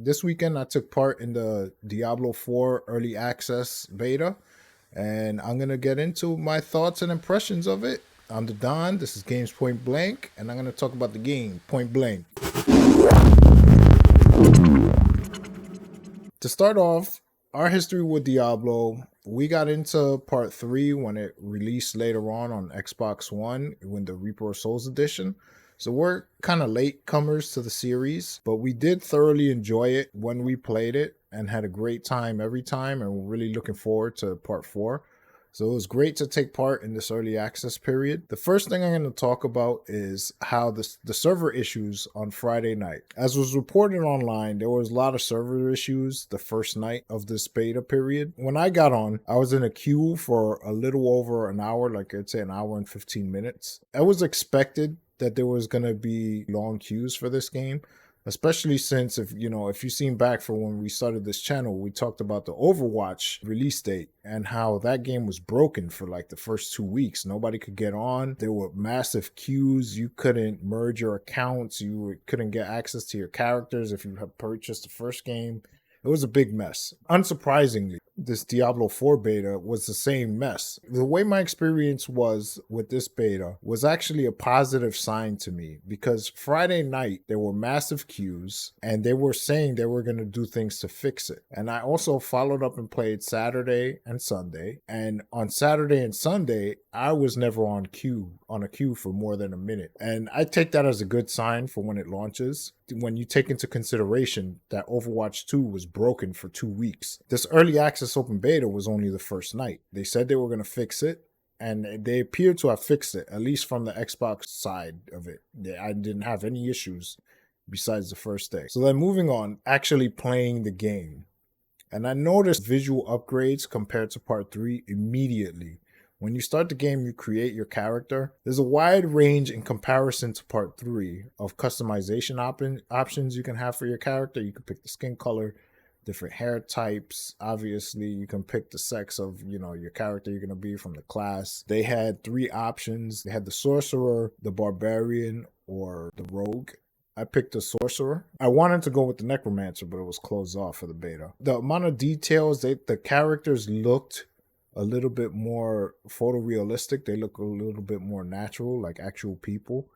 This weekend I took part in the Diablo 4 early access beta, and I'm gonna get into my thoughts and impressions of it. I'm the Don. This is Games Point Blank, and I'm gonna talk about the game Point Blank. To start off, our history with Diablo, we got into part 3 when it released later on Xbox One, when the Reaper of Souls edition. So we're kind of late comers to the series, but we did thoroughly enjoy it when we played it and had a great time every time, and we're really looking forward to part 4. So it was great to take part in this early access period. The first thing I'm going to talk about is how the server issues on Friday night. As was reported online, there was a lot of server issues the first night of this beta period. When I got on, I was in a queue for a little over an hour, like I'd say an hour and 15 minutes. It was expected that there was going to be long queues for this game, especially since if you've seen back from when we started this channel, we talked about the Overwatch release date and how that game was broken for like the first 2 weeks. Nobody could get on. There were massive queues. You couldn't merge your accounts. You couldn't get access to your characters if you had purchased the first game. It was a big mess. Unsurprisingly, this Diablo 4 beta was the same mess. The way my experience was with this beta was actually a positive sign to me, because Friday night there were massive queues and they were saying they were going to do things to fix it. And I also followed up and played Saturday and Sunday. And on Saturday and Sunday, I was never on a queue for more than a minute. And I take that as a good sign for when it launches, when you take into consideration that Overwatch 2 was broken for 2 weeks. This early access open beta was only the first night. They said they were going to fix it, and they appear to have fixed it, at least from the Xbox side of it. I didn't have any issues besides the first day. So then moving on, actually playing the game. And I noticed visual upgrades compared to part 3 immediately. When you start the game, you create your character. There's a wide range in comparison to part 3 of customization options you can have for your character. You can pick the skin color, different hair types. Obviously, you can pick the sex of, your character you're going to be from the class. They had 3 options. They had the sorcerer, the barbarian, or the rogue. I picked the sorcerer. I wanted to go with the necromancer, but it was closed off for the beta. The amount of details, the characters looked a little bit more photorealistic. They look a little bit more natural, like actual people,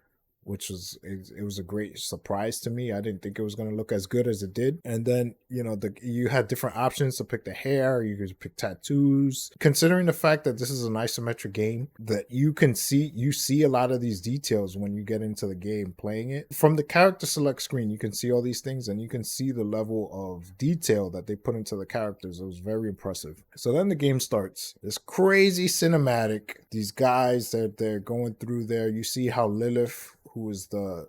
which was it was a great surprise to me. I didn't think it was going to look as good as it did. And then you had different options to pick the hair. You could pick tattoos. Considering the fact that this is an isometric game, that you see a lot of these details when you get into the game playing it. From the character select screen, you can see all these things, and you can see the level of detail that they put into the characters. It was very impressive. So then the game starts. This crazy cinematic. These guys that they're going through there. You see how Lilith, who is the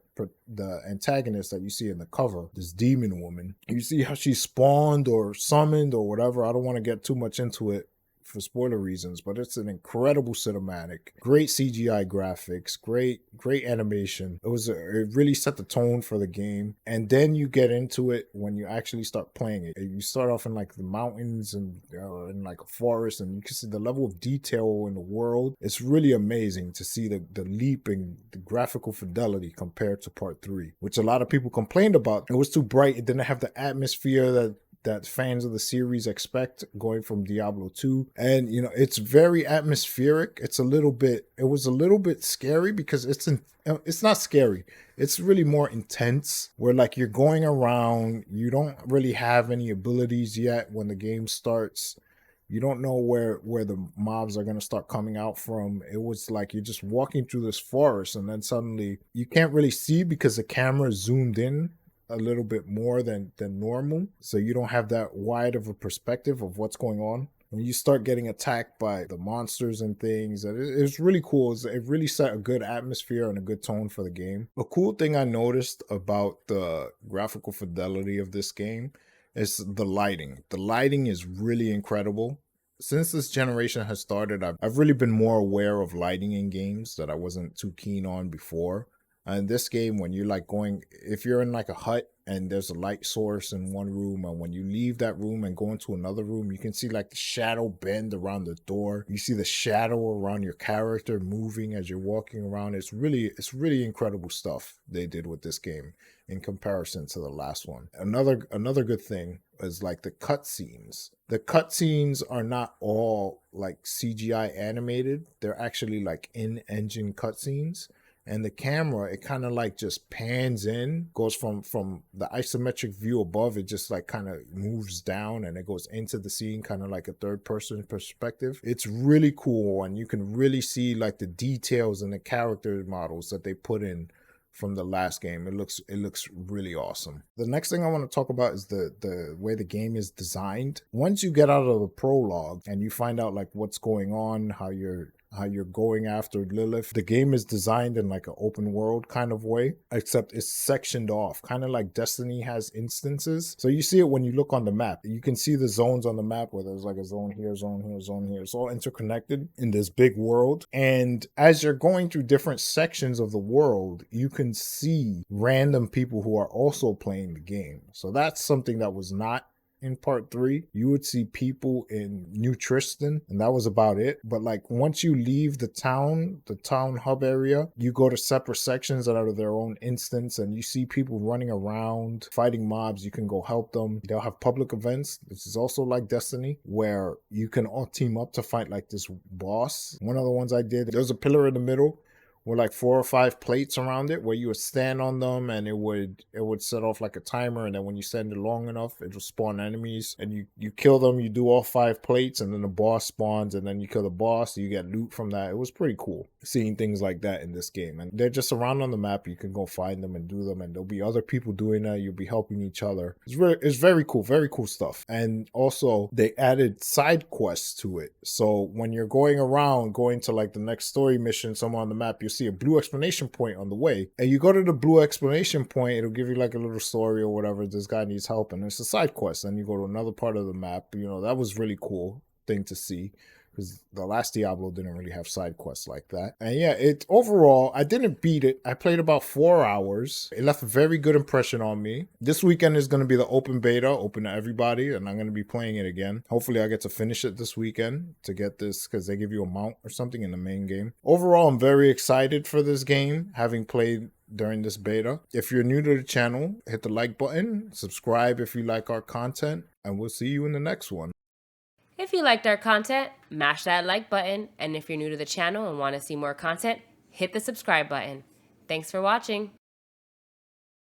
antagonist that you see in the cover, this demon woman. You see how she spawned or summoned or whatever. I don't want to get too much into it for spoiler reasons, but it's an incredible cinematic, great CGI graphics, great animation. It really set the tone for the game. And then you get into it when you actually start playing it. You start off in like the mountains and in like a forest, and you can see the level of detail in the world. It's really amazing to see the leap in the graphical fidelity compared to part 3, which a lot of people complained about. It was too bright. It didn't have the atmosphere that fans of the series expect going from Diablo 2. And it's very atmospheric. It was a little bit scary, because it's not scary. It's really more intense, where like you're going around, you don't really have any abilities yet when the game starts. You don't know where the mobs are going to start coming out from. It was like you're just walking through this forest, and then suddenly you can't really see because the camera zoomed in a little bit more than normal, so you don't have that wide of a perspective of what's going on. When you start getting attacked by the monsters and things, it's really cool. It really set a good atmosphere and a good tone for the game. A cool thing I noticed about the graphical fidelity of this game is the lighting. The lighting is really incredible. Since this generation has started, I've really been more aware of lighting in games that I wasn't too keen on before. In this game, when you're like going, if you're in like a hut and there's a light source in one room, and when you leave that room and go into another room, you can see like the shadow bend around the door. You see the shadow around your character moving as you're walking around. It's really incredible stuff they did with this game in comparison to the last one. Another good thing is like the cutscenes. The cutscenes are not all like CGI animated. They're actually like in-engine cutscenes. And the camera, it kind of like just pans in, goes from the isometric view above, it just like kind of moves down and it goes into the scene, kind of like a third person perspective. It's really cool, and you can really see like the details and the character models that they put in from the last game. It looks really awesome. The next thing I want to talk about is the way the game is designed. Once you get out of the prologue and you find out like what's going on, how you're going after Lilith, the game is designed in like an open world kind of way, except it's sectioned off, kind of like Destiny has instances. So you see it when you look on the map. You can see the zones on the map where there's like a zone here, zone here, zone here. It's all interconnected in this big world. And as you're going through different sections of the world, you can see random people who are also playing the game. So that's something that was not in part 3. You would see people in New Tristan, and that was about it. But like once you leave the town hub area, you go to separate sections that are their own instance, and you see people running around fighting mobs. You can go help them. They'll have public events. This is also like Destiny, where you can all team up to fight like this boss. One of the ones I did, there's a pillar in the middle with like 4 or 5 plates around it where you would stand on them, and it would set off like a timer, and then when you stand it long enough, it will spawn enemies, and you kill them. You do all 5 plates, and then the boss spawns, and then you kill the boss, you get loot from that. It was pretty cool seeing things like that in this game, and they're just around on the map. You can go find them and do them, and there'll be other people doing that. You'll be helping each other. It's very cool stuff. And also they added side quests to it, so when you're going to like the next story mission somewhere on the map, you see a blue exclamation point on the way, and you go to the blue exclamation point, it'll give you like a little story or whatever. This guy needs help, and it's a side quest. Then you go to another part of the map. That was really cool thing to see, because the last Diablo didn't really have side quests like that. And yeah, overall, I didn't beat it. I played about 4 hours. It left a very good impression on me. This weekend is going to be the open beta, open to everybody, and I'm going to be playing it again. Hopefully I get to finish it this weekend to get this, because they give you a mount or something in the main game. Overall, I'm very excited for this game, having played during this beta. If you're new to the channel, hit the like button, subscribe if you like our content, and we'll see you in the next one. If you liked our content, mash that like button, and if you're new to the channel and want to see more content, hit the subscribe button. Thanks for watching.